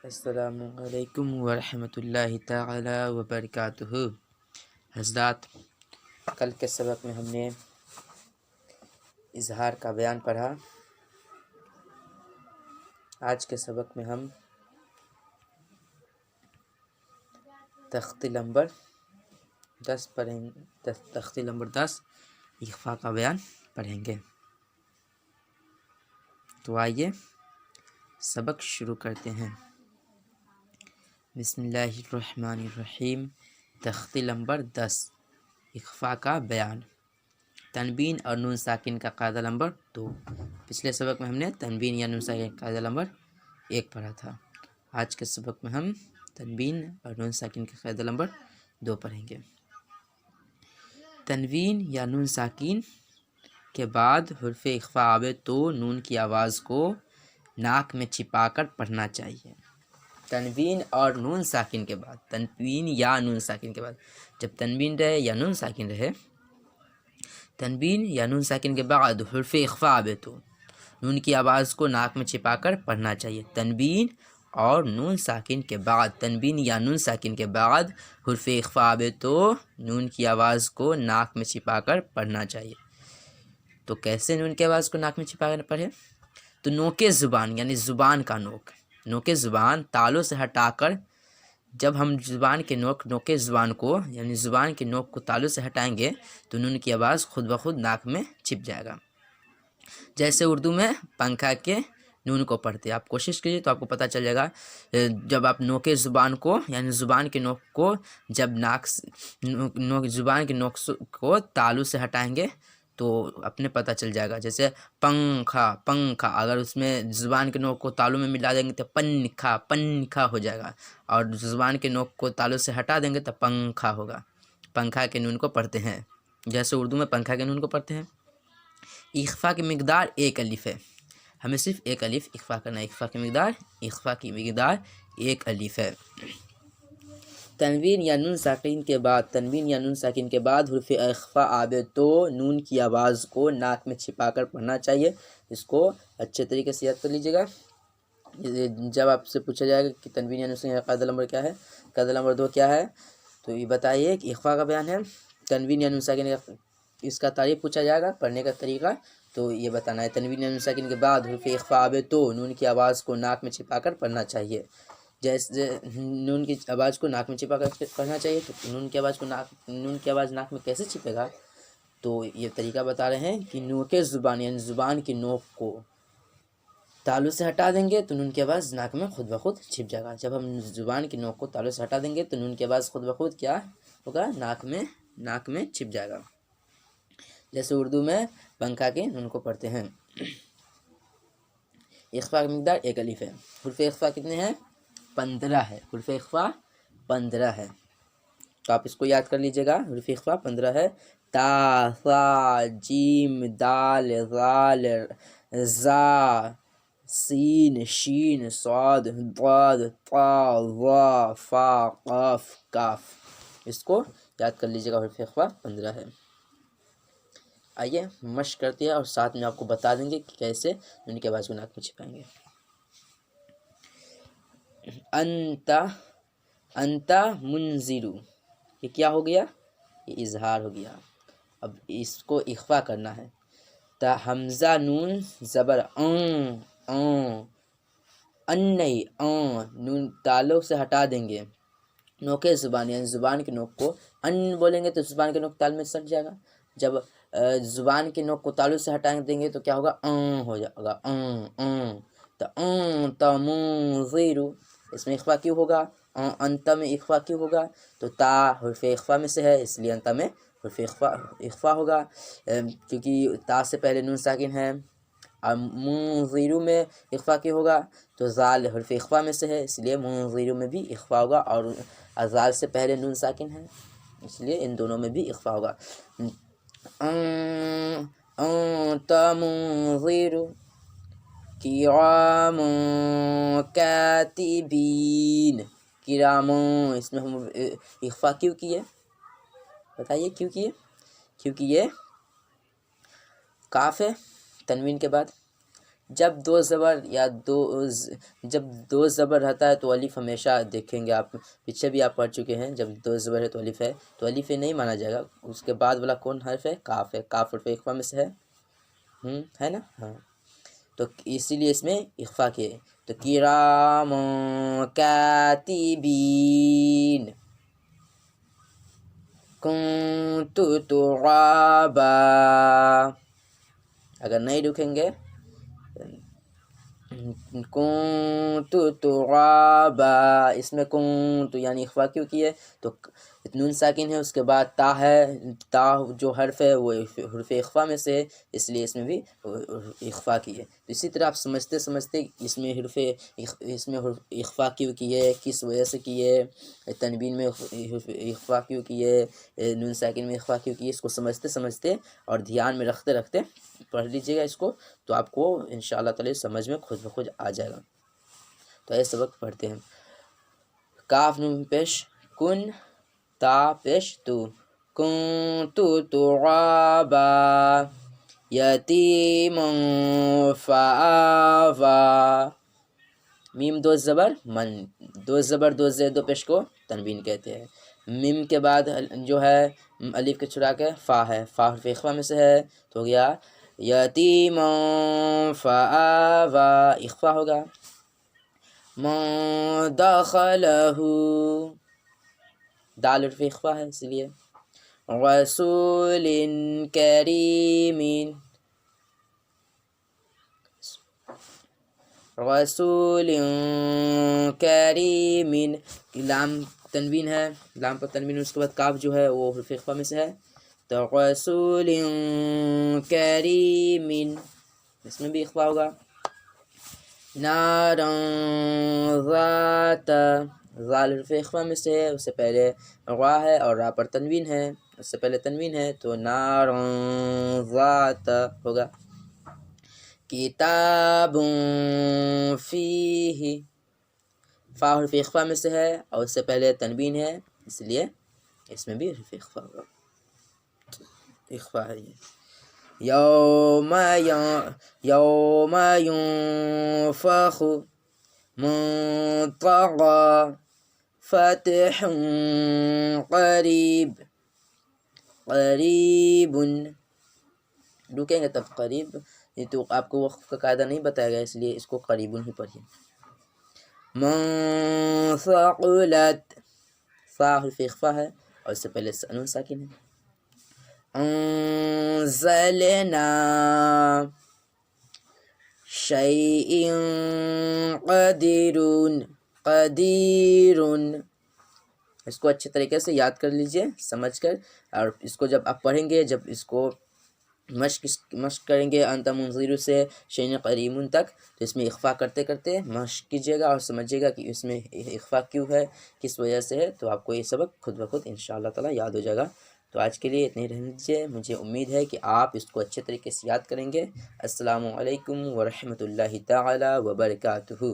السلام علیکم ورحمۃ اللہ تعالی وبرکاتہ۔ حضرات، کل کے سبق میں ہم نے اظہار کا بیان پڑھا۔ آج کے سبق میں ہم تختی نمبر 10 تختی نمبر 10 اخفاء کا بیان پڑھیں گے۔ تو آئیے سبق شروع کرتے ہیں۔ بسم اللہ الرحمن الرحیم۔ تختی نمبر 10 اخفاء کا بیان، تنوین اور نون ساکن کا قاعدہ نمبر 2۔ پچھلے سبق میں ہم نے تنوین یا نون ساکن کا قاعدہ نمبر 1 پڑھا تھا۔ آج کے سبق میں ہم تنوین اور نون ساکن کا قاعدہ نمبر 2 پڑھیں گے۔ تنوین یا نون ساکن کے بعد حرف اخفاء آوے تو نون کی آواز کو ناک میں چھپا کر پڑھنا چاہیے۔ تنوین اور نون ساکن کے بعد، تنوین یا نون ساکن کے بعد، جب تنوین رہے یا نون ساکن رہے، تنوین یا نون ساکن کے بعد حرف اخفاء آوے تو نون کی آواز کو ناک میں چھپا کر پڑھنا چاہیے۔ تنوین اور نون ساکن کے بعد، تنوین یا نون ساکن کے بعد حرف اخفاء آوے تو نون کی آواز کو ناک میں چھپا کر پڑھنا چاہیے۔ تو کیسے نون کی آواز کو ناک میں چھپا کر پڑھے؟ تو نوک زبان یعنی زبان کا نوک زبان تالوں سے ہٹا کر، جب ہم زبان کے نوک زبان کو یعنی زبان کے نوک کو تالوں سے ہٹائیں گے تو نون کی آواز خود بخود ناک میں چھپ جائے گا۔ جیسے اردو میں پنکھا کے نون کو پڑھتے ہیں، آپ کوشش کیجیے تو آپ کو پتہ چل جائے گا۔ جب آپ نوک زبان کو یعنی زبان کے نوک کو جب زبان کے نوک کو تالوں سے ہٹائیں گے تو اپنے پتہ چل جائے گا۔ جیسے پنکھا، اگر اس میں زبان کے نوک کو تالوں میں ملا دیں گے تو پنکھا ہو جائے گا، اور زبان کے نوک کو تالوں سے ہٹا دیں گے تو پنکھا ہوگا۔ پنکھا کے نون کو پڑھتے ہیں، جیسے اردو میں پنکھا کے نون کو پڑھتے ہیں۔ اخفاء کی مقدار 1 الف ہے، ہمیں صرف 1 الف اخفاء کرنا ہے۔ اخفاء کی مقدار 1 الف ہے۔ تنوین یا نون ساکن کے بعد حرف اخفاء آوے تو نون کی آواز کو ناک میں چھپا کر پڑھنا چاہیے۔ اس کو اچھے طریقے سے یاد کر لیجیے گا۔ جب آپ سے پوچھا جائے گا کہ تنوین یا نون ساکن کا قاعدہ نمبر کیا ہے، قاعدہ نمبر 2 کیا ہے، تو یہ بتائیے کہ اخفاء کا بیان ہے۔ تنوین یا نون ساکن کا اس کا تعریف پوچھا جائے گا، پڑھنے کا طریقہ، تو یہ بتانا ہے۔ تنوین یا نون ساکن کے بعد حرف اخفاء آوے تو نون کی آواز کو ناک میں چھپا کر پڑھنا چاہیے۔ جیسے نون کی آواز کو ناک میں چھپا کر پڑھنا چاہیے، تو نون کی آواز ناک میں کیسے چھپے گا؟ تو یہ طریقہ بتا رہے ہیں کہ نوک زبان یعنی زبان کی نوک کو تالوں سے ہٹا دیں گے تو نون کی آواز ناک میں خود بخود چھپ جائے گا۔ جب ہم زبان کی نوک کو تالوں سے ہٹا دیں گے تو نون کی آواز خود بخود کیا ہوگا؟ ناک میں چھپ جائے گا۔ جیسے اردو میں پنکھا کے نون کو پڑھتے ہیں۔ اخفاء کی مقدار 1 الف ہے۔ حرف اخفاء کتنے ہیں؟ 15 ہے۔ حرف اخفاء 15 ہے، تو آپ اس کو یاد کر لیجیے گا۔ حرف اخفاء 15 ہے۔ تا، ثا، جیم، دال، ذال، زا، سین، شین، صاد، ضاد، طا، ظا، فا، قاف، کاف۔ اس کو یاد کر لیجیے گا۔ حرف اخفاء 15 ہے۔ آئیے مشق کرتے ہیں اور ساتھ میں آپ کو بتا دیں گے کہ کیسے نون کی آواز کو ناک میں چھپائیں گے۔ انتا منذر، یہ کیا ہو گیا؟ یہ اظہار ہو گیا۔ اب اس کو اخفاء کرنا ہے۔ تا حمزہ نون زبر نون تالوں سے ہٹا دیں گے۔ نوک زبان یعنی زبان کے نوک کو بولیں گے تو زبان کے نوک تال میں سٹ جائے گا۔ جب زبان کے نوک کو تالوں سے ہٹا دیں گے تو کیا ہوگا؟ ہو جائے گا۔ تو منذر، اس میں اخفاء کیوں ہوگا؟ انت میں اخفاء کیوں ہوگا؟ تو تا حرف اخفاء میں سے ہے، اس لیے انت میں حرف اخفاء ہوگا، کیونکہ تا سے پہلے نون ساکن ہے۔ اور منذر میں اخفاء کیوں ہوگا؟ تو ذال حرف اخفاء میں سے ہے، اس لیے منذر میں بھی اخفاء ہوگا، اور ذال سے پہلے نون ساکن ہے، اس لیے ان دونوں میں بھی اخفاء ہوگا۔ انت منذر کرام کاتبین، کرام، اس میں ہم اخفاء کیوں کیے؟ بتائیے کیوں کیے؟ کیونکہ یہ کاف ہے تنوین کے بعد، جب دو زبر یا جب دو زبر رہتا ہے تو الف ہمیشہ دیکھیں گے آپ پیچھے بھی آپ پڑھ چکے ہیں، جب دو زبر ہے تو الف ہے، تو الف نہیں مانا جائے گا، اس کے بعد والا کون حرف ہے؟ کاف ہے، کاف حرف اخفا میں سے ہے نا؟ ہاں، تو اسی لیے اس میں اخفا کیے، تو کرام کاتبین کنت ترابا، اگر نہیں رکیں گے کنت ترابا، اس میں کنت یعنی اخفا کیوں کیے؟ تو نون ساکن ہے، اس کے بعد تا ہے، تا جو حرف ہے وہ حرف اخفا میں سے ہے، اس لیے اس میں بھی اخفا کیے۔ تو اسی طرح آپ سمجھتے سمجھتے اس میں حرف اخفا کیوں کیے، کس وجہ سے کیے، تنوین میں اخفا کیوں کیے، نون ساکن میں اخفا کیوں کیے، اس کو سمجھتے سمجھتے اور دھیان میں رکھتے رکھتے پڑھ لیجیے گا اس کو، تو آپ کو انشاءاللہ تعالی سمجھ میں خود بخود آ جائے گا۔ تو ایسے سبق پڑھتے ہیں۔ کاف نون پیش کن، تا پیش تو، کنت ترابا یتیما فآوا، میم دو زبر من، دو زبر دو زیر دو پیش کو تنوین کہتے ہیں۔ میم کے بعد جو ہے الف کے چھڑا کے فا ہے، فا حرف اخفا میں سے ہے، تو ہو گیا یتیما فآوا، اخفا ہوگا۔ من دخلہ، دال حرف اخفا ہے اس لیے۔ رسول کریم، رسول کریم، لام تنوین ہے، لام پر تنوین، اس کے بعد کاف جو ہے وہ حرف اخفا میں سے ہے، تو رسول کریم، اس میں بھی اخفا ہوگا۔ نارا ذات، ذال حرف اخفا میں سے ہے، اس سے پہلے را ہے اور را پر تنوین ہے، اس سے پہلے تنوین ہے، تو نارا ذات ہوگا۔ کتاب فیہ، فا حرف اخفا میں سے ہے اور اس سے پہلے تنوین ہے، اس لیے اس میں بھی حرف اخفا ہوگا، اخفا ہے یہ۔ یوم ینفخ منطقہ فتح قریب، قریب رکیں گے تب قریب، یہ تو آپ کو وقف کا قاعدہ نہیں بتایا گیا، اس لیے اس کو قریب ہی پڑھیے۔ من ثقلت، فا حرف اخفا ہے اور اس سے پہلے نون ساکن ہے۔ انزلنا شیء قدیرون، قدیرون، اس کو اچھے طریقے سے یاد کر لیجئے سمجھ کر، اور اس کو جب آپ پڑھیں گے، جب اس کو مشق کریں گے انت منظر سے شیء قریبون تک، تو اس میں اخفا کرتے کرتے مشق کیجیے گا اور سمجھیے گا کہ اس میں اخفا کیوں ہے، کس وجہ سے ہے، تو آپ کو یہ سبق خود بخود انشاءاللہ تعالی یاد ہو جائے گا۔ تو آج کے لیے اتنے ہی رہنے دیجیے، مجھے امید ہے کہ آپ اس کو اچھے طریقے سے یاد کریں گے۔ السلام علیکم ورحمۃ اللہ تعالی وبرکاتہ۔